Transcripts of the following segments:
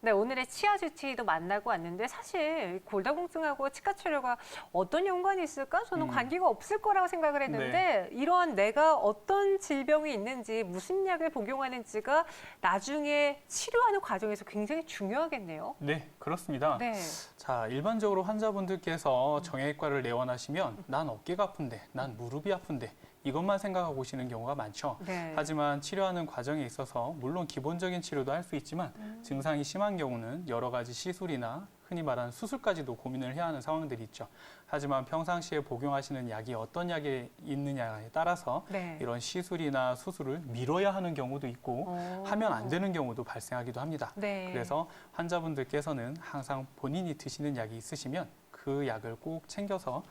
네, 오늘의 치아 주치의도 만나고 왔는데 사실 골다공증하고 치과 치료가 어떤 연관이 있을까? 저는 관계가 없을 거라고 생각을 했는데 이러한 내가 어떤 질병이 있는지 무슨 약을 복용하는지가 나중에 치료하는 과정에서 굉장히 중요하겠네요. 네, 그렇습니다. 네. 자, 일반적으로 환자분들께서 정형외과를 내원하시면 난 어깨가 아픈데, 난 무릎이 아픈데 이것만 생각하고 오시는 경우가 많죠. 네. 하지만 치료하는 과정에 있어서 물론 기본적인 치료도 할 수 있지만 증상이 심한 경우는 여러 가지 시술이나 흔히 말하는 수술까지도 고민을 해야 하는 상황들이 있죠. 하지만 평상시에 복용하시는 약이 어떤 약이 있느냐에 따라서 네. 이런 시술이나 수술을 미뤄야 하는 경우도 있고 하면 안 되는 경우도 발생하기도 합니다. 네. 그래서 환자분들께서는 항상 본인이 드시는 약이 있으시면 그 약을 꼭 챙겨서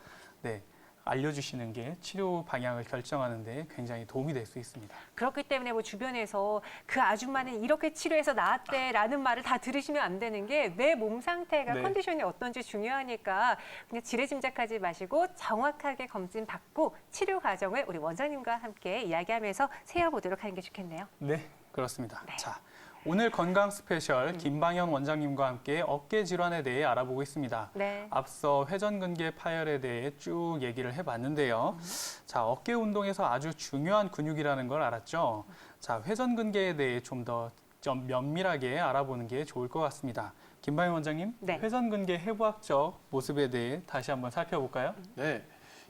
알려주시는 게 치료 방향을 결정하는 데 굉장히 도움이 될 수 있습니다. 그렇기 때문에 뭐 주변에서 그 아줌마는 이렇게 치료해서 나았대라는 말을 다 들으시면 안 되는 게 내 몸 상태가 네. 컨디션이 어떤지 중요하니까 그냥 지레짐작하지 마시고 정확하게 검진 받고 치료 과정을 우리 원장님과 함께 이야기하면서 세워보도록 하는 게 좋겠네요. 네, 그렇습니다. 네. 자, 오늘 건강 스페셜 김방현 원장님과 함께 어깨 질환에 대해 알아보고 있습니다. 네. 앞서 회전근개 파열에 대해 쭉 얘기를 해봤는데요. 자, 어깨 운동에서 아주 중요한 근육이라는 걸 알았죠. 자, 회전근개에 대해 좀 면밀하게 알아보는 게 좋을 것 같습니다. 김방현 원장님, 네. 회전근개 해부학적 모습에 대해 다시 한번 살펴볼까요? 네,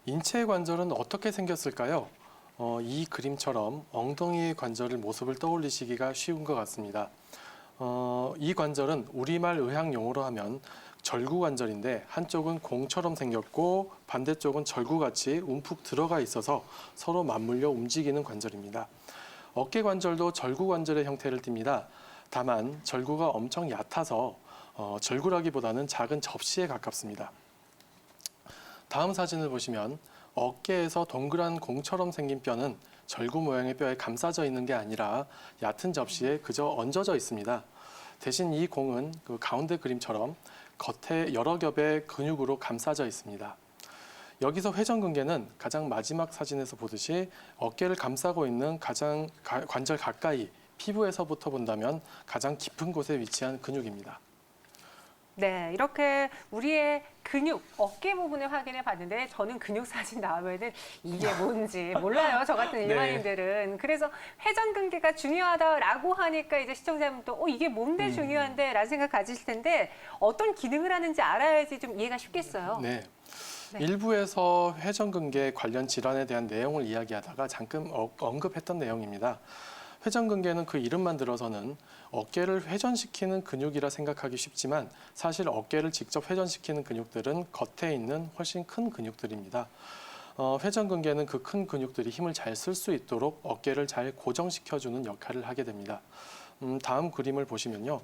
인체 관절은 어떻게 생겼을까요? 이 그림처럼 엉덩이의 관절의 모습을 떠올리시기가 쉬운 것 같습니다. 이 관절은 우리말 의학 용어로 하면 절구관절인데 한쪽은 공처럼 생겼고 반대쪽은 절구같이 움푹 들어가 있어서 서로 맞물려 움직이는 관절입니다. 어깨 관절도 절구관절의 형태를 띱니다. 다만 절구가 엄청 얕아서 절구라기보다는 작은 접시에 가깝습니다. 다음 사진을 보시면 어깨에서 동그란 공처럼 생긴 뼈는 절구 모양의 뼈에 감싸져 있는 게 아니라 얕은 접시에 그저 얹어져 있습니다. 대신 이 공은 그 가운데 그림처럼 겉에 여러 겹의 근육으로 감싸져 있습니다. 여기서 회전근개는 가장 마지막 사진에서 보듯이 어깨를 감싸고 있는 가장 관절 가까이 피부에서부터 본다면 가장 깊은 곳에 위치한 근육입니다. 네, 이렇게 우리의 근육, 어깨 부분을 확인해 봤는데 저는 근육 사진 나오면은 이게 뭔지 몰라요. 저 같은 일반인들은. 그래서 회전근개가 중요하다라고 하니까 이제 시청자분도 이게 뭔데 중요한데 라는 생각 가지실 텐데 어떤 기능을 하는지 알아야지 좀 이해가 쉽겠어요. 네. 네. 일부에서 회전근개 관련 질환에 대한 내용을 이야기하다가 잠깐 언급했던 내용입니다. 회전근개는 그 이름만 들어서는 어깨를 회전시키는 근육이라 생각하기 쉽지만 사실 어깨를 직접 회전시키는 근육들은 겉에 있는 훨씬 큰 근육들입니다. 회전근개는 그 큰 근육들이 힘을 잘 쓸 수 있도록 어깨를 잘 고정시켜주는 역할을 하게 됩니다. 다음 그림을 보시면요.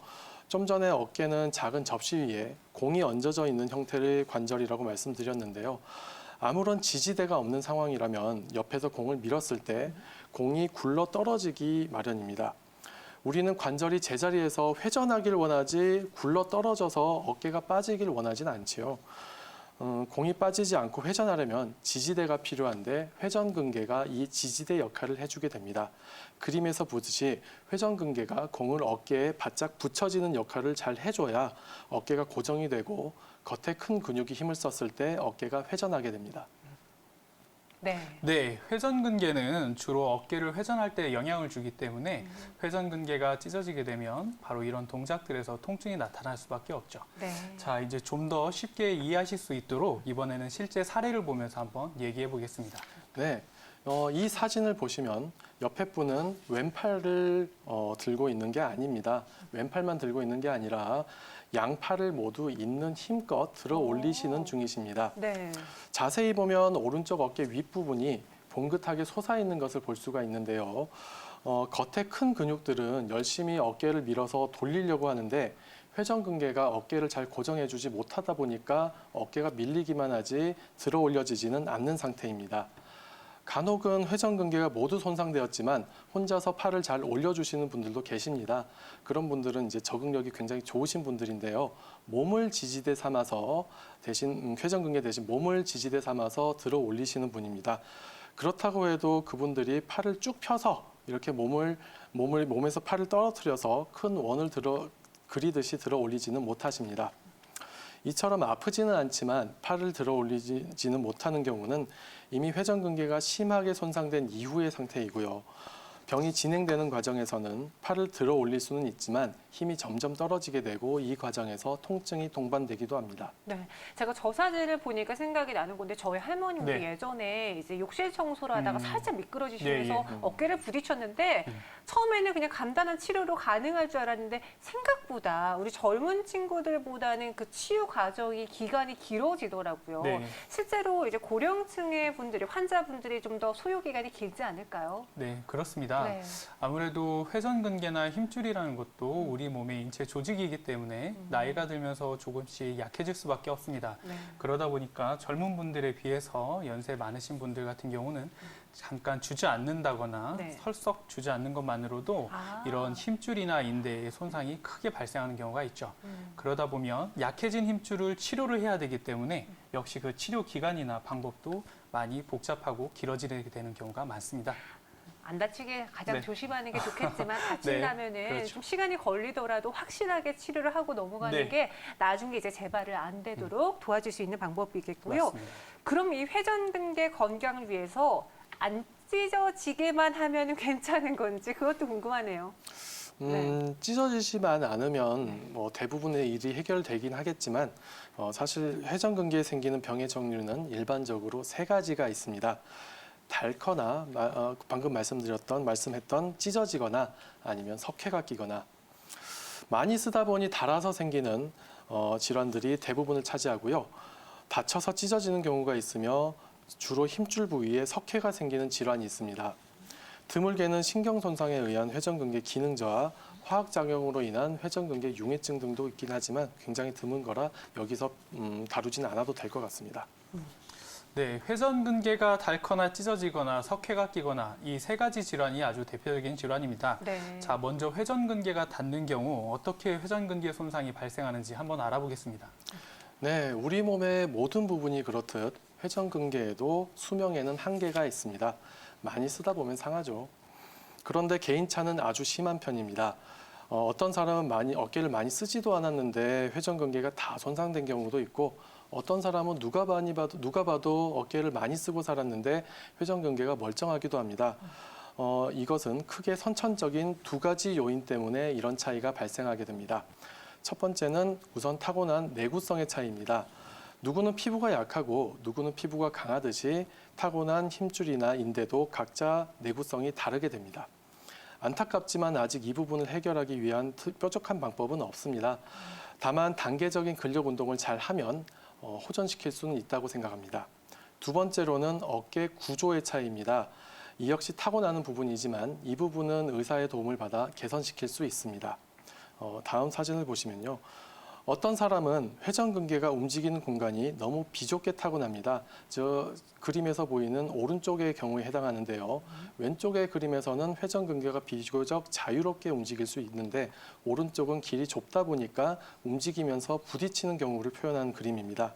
좀 전에 어깨는 작은 접시 위에 공이 얹어져 있는 형태의 관절이라고 말씀드렸는데요. 아무런 지지대가 없는 상황이라면 옆에서 공을 밀었을 때 공이 굴러 떨어지기 마련입니다. 우리는 관절이 제자리에서 회전하길 원하지 굴러 떨어져서 어깨가 빠지길 원하진 않지요. 공이 빠지지 않고 회전하려면 지지대가 필요한데 회전근개가 이 지지대 역할을 해주게 됩니다. 그림에서 보듯이 회전근개가 공을 어깨에 바짝 붙여지는 역할을 잘 해줘야 어깨가 고정이 되고 겉에 큰 근육이 힘을 썼을 때 어깨가 회전하게 됩니다. 네. 네, 회전근개는 주로 어깨를 회전할 때 영향을 주기 때문에 회전근개가 찢어지게 되면 바로 이런 동작들에서 통증이 나타날 수밖에 없죠. 네. 자, 이제 좀 더 쉽게 이해하실 수 있도록 이번에는 실제 사례를 보면서 한번 얘기해 보겠습니다. 네, 이 사진을 보시면 옆에 분은 왼팔을 들고 있는 게 아닙니다. 왼팔만 들고 있는 게 아니라 양팔을 모두 있는 힘껏 들어 올리시는 중이십니다. 네. 자세히 보면 오른쪽 어깨 윗부분이 봉긋하게 솟아있는 것을 볼 수가 있는데요. 겉에 큰 근육들은 열심히 어깨를 밀어서 돌리려고 하는데 회전근개가 어깨를 잘 고정해주지 못하다 보니까 어깨가 밀리기만 하지 들어 올려지지는 않는 상태입니다. 간혹은 회전근개가 모두 손상되었지만 혼자서 팔을 잘 올려주시는 분들도 계십니다. 그런 분들은 이제 적응력이 굉장히 좋으신 분들인데요. 몸을 지지대 삼아서 대신 회전근개 대신 몸을 지지대 삼아서 들어 올리시는 분입니다. 그렇다고 해도 그분들이 팔을 쭉 펴서 이렇게 몸에서 팔을 떨어뜨려서 큰 원을 그리듯이 들어 올리지는 못하십니다. 이처럼 아프지는 않지만 팔을 들어 올리지는 못하는 경우는 이미 회전근개가 심하게 손상된 이후의 상태이고요. 병이 진행되는 과정에서는 팔을 들어 올릴 수는 있지만 힘이 점점 떨어지게 되고 이 과정에서 통증이 동반되기도 합니다. 네, 제가 저 사진을 보니까 생각이 나는 건데 저희 할머님도 네. 예전에 이제 욕실 청소를 하다가 살짝 미끄러지시면서 네, 예. 어깨를 부딪혔는데 처음에는 그냥 간단한 치료로 가능할 줄 알았는데 생각보다 우리 젊은 친구들보다는 그 치유 과정이 기간이 길어지더라고요. 네. 실제로 이제 고령층의 분들이 환자분들이 좀 더 소요 기간이 길지 않을까요? 네, 그렇습니다. 네. 아무래도 회전근개나 힘줄이라는 것도 우리 몸의 인체 조직이기 때문에 나이가 들면서 조금씩 약해질 수밖에 없습니다. 네. 그러다 보니까 젊은 분들에 비해서 연세 많으신 분들 같은 경우는 잠깐 주저앉는다거나 네. 설석 주저앉는 것만으로도 아. 이런 힘줄이나 인대의 손상이 크게 발생하는 경우가 있죠. 음. 그러다 보면 약해진 힘줄을 치료를 해야 되기 때문에 역시 그 치료 기간이나 방법도 많이 복잡하고 길어지게 되는 경우가 많습니다. 안 다치게 가장 네. 조심하는 게 좋겠지만 다친다면은 네, 그렇죠. 좀 시간이 걸리더라도 확실하게 치료를 하고 넘어가는 네. 게 나중에 이제 재발을 안 되도록 도와줄 수 있는 방법이겠고요. 맞습니다. 그럼 이 회전근개 건강을 위해서 안 찢어지게만 하면 괜찮은 건지 그것도 궁금하네요. 찢어지지만 않으면 뭐 대부분의 일이 해결되긴 하겠지만 사실 회전근개에 생기는 병의 종류는 일반적으로 세 가지가 있습니다. 닳거나 방금 말씀했던 찢어지거나 아니면 석회가 끼거나 많이 쓰다 보니 닳아서 생기는 질환들이 대부분을 차지하고요. 다쳐서 찢어지는 경우가 있으며 주로 힘줄 부위에 석회가 생기는 질환이 있습니다. 드물게는 신경 손상에 의한 회전근개 기능 저하, 화학작용으로 인한 회전근개 융해증 등도 있긴 하지만 굉장히 드문 거라 여기서 다루지는 않아도 될 것 같습니다. 네, 회전근개가 닳거나 찢어지거나 석회가 끼거나 이 세 가지 질환이 아주 대표적인 질환입니다. 네. 자, 먼저 회전근개가 닳는 경우 어떻게 회전근개 손상이 발생하는지 한번 알아보겠습니다. 네, 우리 몸의 모든 부분이 그렇듯 회전근개에도 수명에는 한계가 있습니다. 많이 쓰다 보면 상하죠. 그런데 개인차는 아주 심한 편입니다. 어떤 사람은 어깨를 많이 쓰지도 않았는데 회전근개가 다 손상된 경우도 있고 어떤 사람은 누가 봐도 어깨를 많이 쓰고 살았는데 회전근개가 멀쩡하기도 합니다. 이것은 크게 선천적인 두 가지 요인 때문에 이런 차이가 발생하게 됩니다. 첫 번째는 우선 타고난 내구성의 차이입니다. 누구는 피부가 약하고 누구는 피부가 강하듯이 타고난 힘줄이나 인대도 각자 내구성이 다르게 됩니다. 안타깝지만 아직 이 부분을 해결하기 위한 뾰족한 방법은 없습니다. 다만 단계적인 근력 운동을 잘 하면 호전시킬 수는 있다고 생각합니다. 두 번째로는 어깨 구조의 차이입니다. 이 역시 타고나는 부분이지만 이 부분은 의사의 도움을 받아 개선시킬 수 있습니다. 다음 사진을 보시면요. 어떤 사람은 회전근개가 움직이는 공간이 너무 비좁게 타고납니다. 저 그림에서 보이는 오른쪽의 경우에 해당하는데요. 왼쪽의 그림에서는 회전근개가 비교적 자유롭게 움직일 수 있는데 오른쪽은 길이 좁다 보니까 움직이면서 부딪히는 경우를 표현한 그림입니다.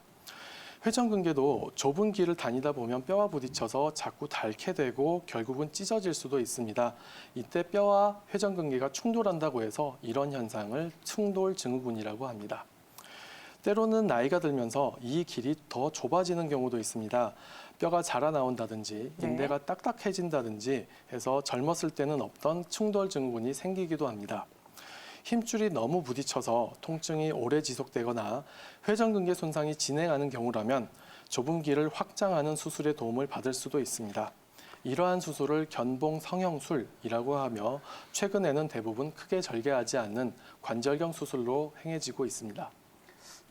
회전근개도 좁은 길을 다니다 보면 뼈와 부딪혀서 자꾸 닳게 되고 결국은 찢어질 수도 있습니다. 이때 뼈와 회전근개가 충돌한다고 해서 이런 현상을 충돌증후군이라고 합니다. 때로는 나이가 들면서 이 길이 더 좁아지는 경우도 있습니다. 뼈가 자라나온다든지 인대가 딱딱해진다든지 해서 젊었을 때는 없던 충돌증후군이 생기기도 합니다. 힘줄이 너무 부딪혀서 통증이 오래 지속되거나 회전근개 손상이 진행하는 경우라면 좁은 길을 확장하는 수술의 도움을 받을 수도 있습니다. 이러한 수술을 견봉 성형술이라고 하며 최근에는 대부분 크게 절개하지 않는 관절경 수술로 행해지고 있습니다.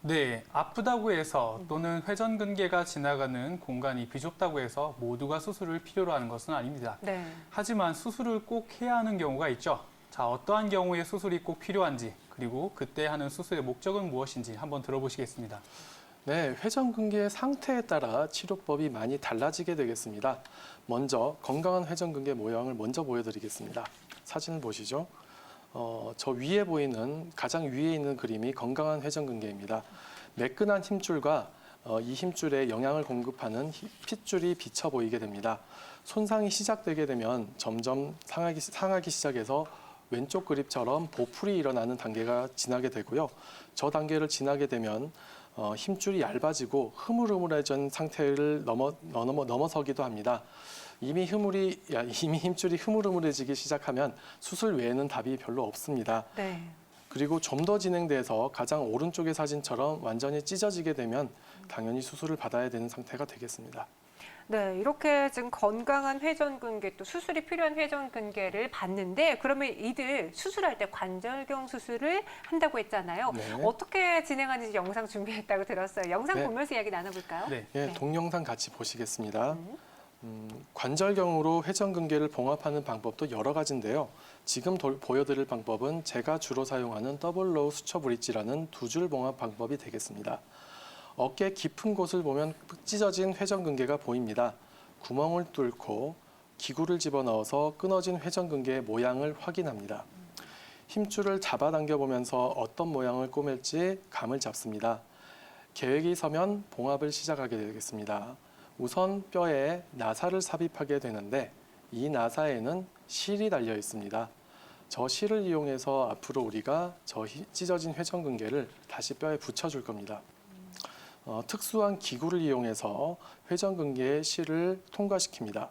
네, 아프다고 해서 또는 회전근개가 지나가는 공간이 비좁다고 해서 모두가 수술을 필요로 하는 것은 아닙니다. 네. 하지만 수술을 꼭 해야 하는 경우가 있죠. 자, 어떠한 경우에 수술이 꼭 필요한지 그리고 그때 하는 수술의 목적은 무엇인지 한번 들어보시겠습니다. 네, 회전근개의 상태에 따라 치료법이 많이 달라지게 되겠습니다. 먼저 건강한 회전근개 모형을 먼저 보여드리겠습니다. 사진을 보시죠. 저 위에 보이는 가장 위에 있는 그림이 건강한 회전근개입니다. 매끈한 힘줄과 이 힘줄에 영양을 공급하는 핏줄이 비쳐 보이게 됩니다. 손상이 시작되게 되면 점점 상하기 시작해서 왼쪽 그립처럼 보풀이 일어나는 단계가 지나게 되고요. 저 단계를 지나게 되면 힘줄이 얇아지고 흐물흐물해진 상태를 넘어서기도 합니다. 이미 힘줄이 흐물흐물해지기 시작하면 수술 외에는 답이 별로 없습니다. 네. 그리고 좀 더 진행돼서 가장 오른쪽의 사진처럼 완전히 찢어지게 되면 당연히 수술을 받아야 되는 상태가 되겠습니다. 네, 이렇게 지금 건강한 회전근개 또 수술이 필요한 회전근개를 봤는데 그러면 이들 수술할 때 관절경 수술을 한다고 했잖아요. 네. 어떻게 진행하는지 영상 준비했다고 들었어요. 영상 네. 보면서 이야기 나눠볼까요? 네. 예, 네. 동영상 같이 보시겠습니다. 관절경으로 회전근개를 봉합하는 방법도 여러 가지인데요. 지금 보여드릴 방법은 제가 주로 사용하는 더블로우 수처 브릿지라는 두 줄 봉합 방법이 되겠습니다. 어깨 깊은 곳을 보면 찢어진 회전근개가 보입니다. 구멍을 뚫고 기구를 집어넣어서 끊어진 회전근개의 모양을 확인합니다. 힘줄을 잡아당겨 보면서 어떤 모양을 꼬맬지 감을 잡습니다. 계획이 서면 봉합을 시작하게 되겠습니다. 우선 뼈에 나사를 삽입하게 되는데 이 나사에는 실이 달려 있습니다. 저 실을 이용해서 앞으로 우리가 저 찢어진 회전근개를 다시 뼈에 붙여줄 겁니다. 특수한 기구를 이용해서 회전근개의 실을 통과시킵니다.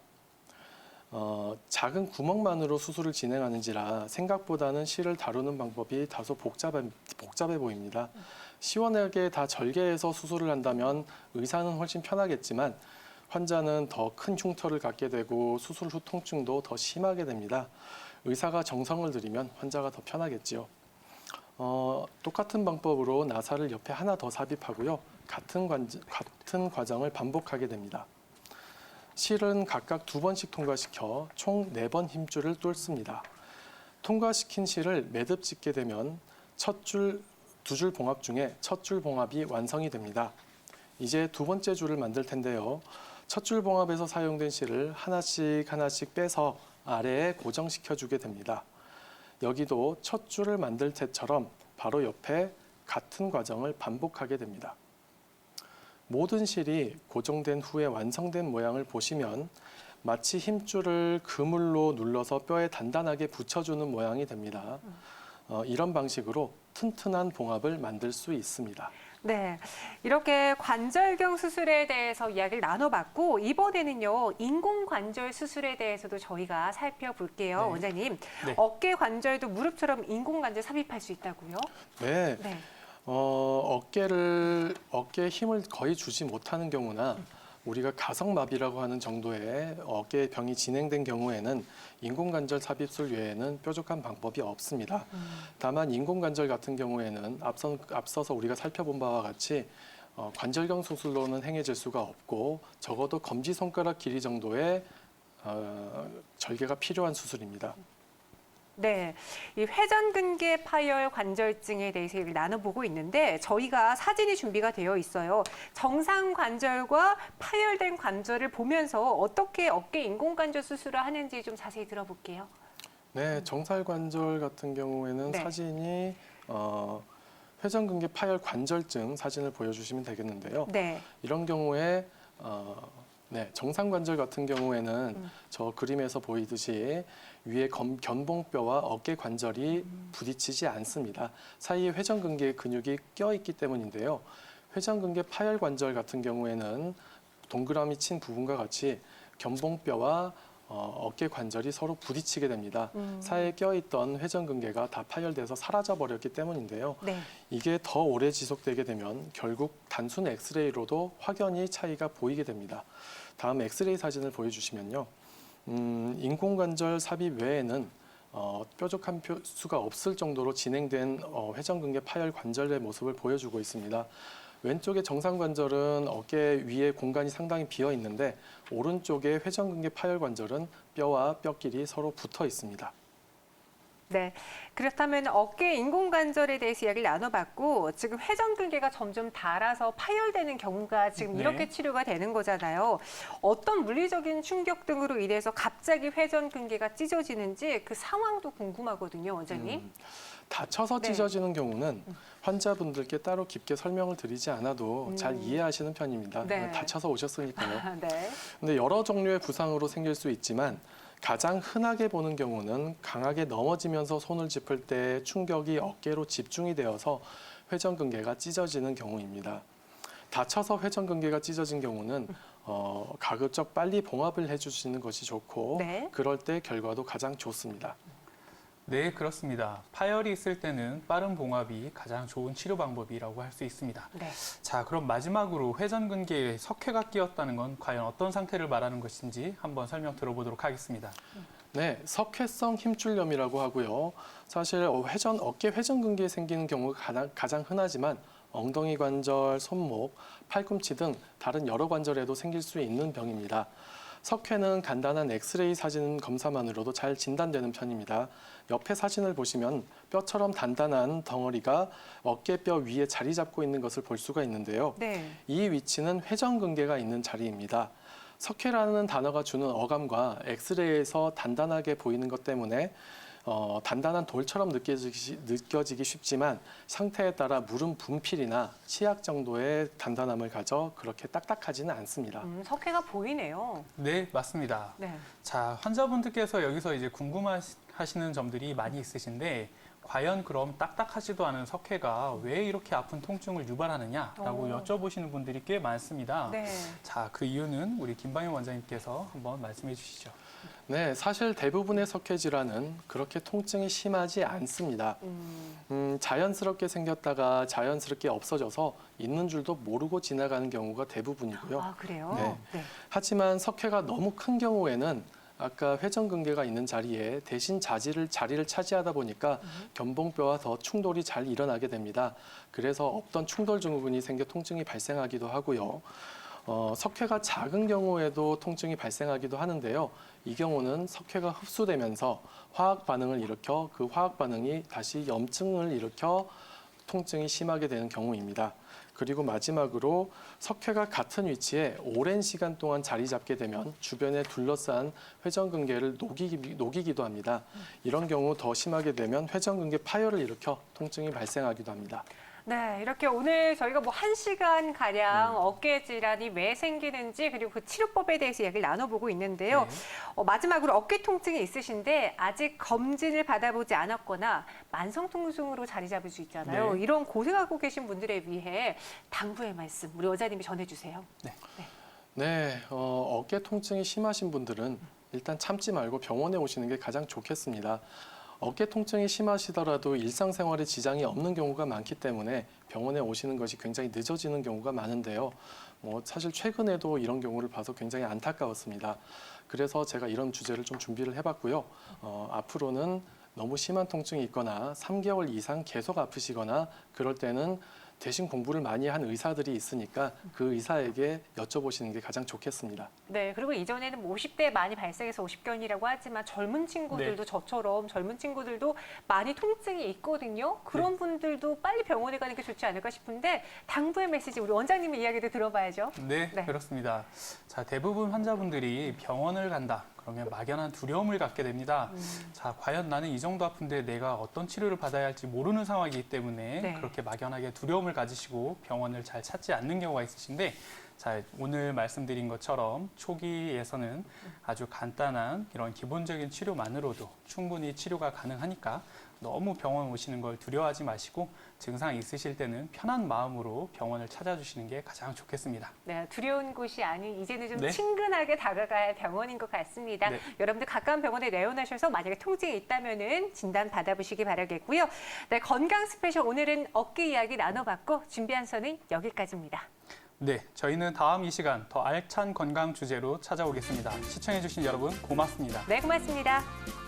작은 구멍만으로 수술을 진행하는지라 생각보다는 실을 다루는 방법이 다소 복잡해 보입니다. 시원하게 다 절개해서 수술을 한다면 의사는 훨씬 편하겠지만 환자는 더 큰 흉터를 갖게 되고 수술 후 통증도 더 심하게 됩니다. 의사가 정성을 들이면 환자가 더 편하겠지요. 똑같은 방법으로 나사를 옆에 하나 더 삽입하고요. 같은 과정을 반복하게 됩니다. 실은 각각 2번씩 통과시켜 총 4번 힘줄을 뚫습니다. 통과시킨 실을 매듭 짓게 되면 두 줄 봉합 중에 첫 줄 봉합이 완성이 됩니다. 이제 두 번째 줄을 만들 텐데요. 첫 줄 봉합에서 사용된 실을 하나씩 빼서 아래에 고정시켜 주게 됩니다. 여기도 첫 줄을 만들 때처럼 바로 옆에 같은 과정을 반복하게 됩니다. 모든 실이 고정된 후에 완성된 모양을 보시면 마치 힘줄을 그물로 눌러서 뼈에 단단하게 붙여주는 모양이 됩니다. 이런 방식으로 튼튼한 봉합을 만들 수 있습니다. 네, 이렇게 관절경 수술에 대해서 이야기를 나눠봤고 이번에는요 인공관절 수술에 대해서도 저희가 살펴볼게요. 네. 원장님, 네. 어깨 관절도 무릎처럼 인공관절 삽입할 수 있다고요? 네, 네. 어깨에 힘을 거의 주지 못하는 경우나 우리가 가성마비라고 하는 정도의 어깨 병이 진행된 경우에는 인공관절 삽입술 외에는 뾰족한 방법이 없습니다. 다만 인공관절 같은 경우에는 앞서서 우리가 살펴본 바와 같이 관절경 수술로는 행해질 수가 없고 적어도 검지손가락 길이 정도의 절개가 필요한 수술입니다. 네, 이 회전근개 파열 관절증에 대해서 얘기를 나눠보고 있는데 저희가 사진이 준비가 되어 있어요. 정상 관절과 파열된 관절을 보면서 어떻게 어깨 인공관절 수술을 하는지 좀 자세히 들어볼게요. 네, 정살관절 같은 경우에는 네. 사진이 회전근개 파열 관절증 사진을 보여주시면 되겠는데요. 네, 이런 경우에 정상관절 같은 경우에는 저 그림에서 보이듯이 위에 견봉뼈와 어깨 관절이 부딪히지 않습니다. 사이에 회전근개 근육이 껴있기 때문인데요. 회전근개 파열 관절 같은 경우에는 동그라미 친 부분과 같이 견봉뼈와 어깨 관절이 서로 부딪히게 됩니다. 사이에 껴있던 회전근개가 다 파열돼서 사라져 버렸기 때문인데요. 네. 이게 더 오래 지속되게 되면 결국 단순 엑스레이로도 확연히 차이가 보이게 됩니다. 다음 엑스레이 사진을 보여주시면요. 인공관절 삽입 외에는 뾰족한 수가 없을 정도로 진행된 회전근개 파열 관절의 모습을 보여주고 있습니다. 왼쪽의 정상관절은 어깨 위에 공간이 상당히 비어 있는데 오른쪽의 회전근개 파열 관절은 뼈와 뼈끼리 서로 붙어 있습니다. 네, 그렇다면 어깨 인공관절에 대해서 이야기를 나눠봤고 지금 회전근개가 점점 닳아서 파열되는 경우가 지금 네. 이렇게 치료가 되는 거잖아요. 어떤 물리적인 충격 등으로 인해서 갑자기 회전근개가 찢어지는지 그 상황도 궁금하거든요, 원장님. 다쳐서 네. 찢어지는 경우는 환자분들께 따로 깊게 설명을 드리지 않아도 잘 이해하시는 편입니다. 네. 다쳐서 오셨으니까요. 네. 근데 여러 종류의 부상으로 생길 수 있지만 가장 흔하게 보는 경우는 강하게 넘어지면서 손을 짚을 때 충격이 어깨로 집중이 되어서 회전근개가 찢어지는 경우입니다. 다쳐서 회전근개가 찢어진 경우는 가급적 빨리 봉합을 해주시는 것이 좋고 네. 그럴 때 결과도 가장 좋습니다. 네, 그렇습니다. 파열이 있을 때는 빠른 봉합이 가장 좋은 치료 방법이라고 할 수 있습니다. 네. 자, 그럼 마지막으로 회전근개에 석회가 끼었다는 건 과연 어떤 상태를 말하는 것인지 한번 설명 들어보도록 하겠습니다. 네, 석회성 힘줄염이라고 하고요. 사실 어깨 회전근개에 생기는 경우가 가장 흔하지만 엉덩이 관절, 손목, 팔꿈치 등 다른 여러 관절에도 생길 수 있는 병입니다. 석회는 간단한 엑스레이 사진 검사만으로도 잘 진단되는 편입니다. 옆에 사진을 보시면 뼈처럼 단단한 덩어리가 어깨뼈 위에 자리 잡고 있는 것을 볼 수가 있는데요. 네. 이 위치는 회전근개가 있는 자리입니다. 석회라는 단어가 주는 어감과 엑스레이에서 단단하게 보이는 것 때문에 단단한 돌처럼 느껴지기 쉽지만 상태에 따라 무릎 분필이나 치약 정도의 단단함을 가져 그렇게 딱딱하지는 않습니다. 석회가 보이네요. 네, 맞습니다. 네. 자, 환자분들께서 여기서 이제 궁금하시는 점들이 많이 있으신데 과연 그럼 딱딱하지도 않은 석회가 왜 이렇게 아픈 통증을 유발하느냐라고 여쭤보시는 분들이 꽤 많습니다. 네. 자, 그 이유는 우리 김방현 원장님께서 한번 말씀해 주시죠. 네, 사실 대부분의 석회 질환은 그렇게 통증이 심하지 않습니다. 자연스럽게 생겼다가 자연스럽게 없어져서 있는 줄도 모르고 지나가는 경우가 대부분이고요. 아, 그래요? 네. 하지만 석회가 너무 큰 경우에는 아까 회전근개가 있는 자리에 대신 자리를 차지하다 보니까 견봉뼈와 더 충돌이 잘 일어나게 됩니다. 그래서 없던 충돌 증후군이 생겨 통증이 발생하기도 하고요. 석회가 작은 경우에도 통증이 발생하기도 하는데요. 이 경우는 석회가 흡수되면서 화학 반응을 일으켜 그 화학 반응이 다시 염증을 일으켜 통증이 심하게 되는 경우입니다. 그리고 마지막으로 석회가 같은 위치에 오랜 시간 동안 자리 잡게 되면 주변에 둘러싼 회전근개를 녹이기도 합니다. 이런 경우 더 심하게 되면 회전근개 파열을 일으켜 통증이 발생하기도 합니다. 네, 이렇게 오늘 저희가 뭐 1시간 가량 어깨 질환이 왜 생기는지 그리고 그 치료법에 대해서 이야기를 나눠보고 있는데요. 네. 마지막으로 어깨 통증이 있으신데 아직 검진을 받아보지 않았거나 만성 통증으로 자리 잡을 수 있잖아요. 네. 이런 고생하고 계신 분들에 위해 당부의 말씀 우리 원장님이 전해주세요. 네, 어깨 통증이 심하신 분들은 일단 참지 말고 병원에 오시는 게 가장 좋겠습니다. 어깨 통증이 심하시더라도 일상생활에 지장이 없는 경우가 많기 때문에 병원에 오시는 것이 굉장히 늦어지는 경우가 많은데요. 사실 최근에도 이런 경우를 봐서 굉장히 안타까웠습니다. 그래서 제가 이런 주제를 좀 준비를 해봤고요. 앞으로는 너무 심한 통증이 있거나 3개월 이상 계속 아프시거나 그럴 때는 대신 공부를 많이 한 의사들이 있으니까 그 의사에게 여쭤보시는 게 가장 좋겠습니다. 네, 그리고 이전에는 뭐 50대에 많이 발생해서 50견이라고 하지만 젊은 친구들도 저처럼 젊은 친구들도 많이 통증이 있거든요. 그런 분들도 빨리 병원에 가는 게 좋지 않을까 싶은데 당부의 메시지 우리 원장님의 이야기도 들어봐야죠. 네, 그렇습니다. 자, 대부분 환자분들이 병원을 간다. 그러면 막연한 두려움을 갖게 됩니다. 자, 과연 나는 이 정도 아픈데 내가 어떤 치료를 받아야 할지 모르는 상황이기 때문에 그렇게 막연하게 두려움을 가지시고 병원을 잘 찾지 않는 경우가 있으신데 자, 오늘 말씀드린 것처럼 초기에서는 아주 간단한 이런 기본적인 치료만으로도 충분히 치료가 가능하니까 너무 병원 오시는 걸 두려워하지 마시고 증상이 있으실 때는 편한 마음으로 병원을 찾아주시는 게 가장 좋겠습니다. 네, 두려운 곳이 아닌 이제는 좀 네. 친근하게 다가갈 병원인 것 같습니다. 네. 여러분들 가까운 병원에 내원하셔서 만약에 통증이 있다면은 진단 받아보시기 바라겠고요. 네, 건강 스페셜 오늘은 어깨 이야기 나눠봤고 준비한 선은 여기까지입니다. 네, 저희는 다음 이 시간 더 알찬 건강 주제로 찾아오겠습니다. 시청해주신 여러분 고맙습니다. 네, 고맙습니다.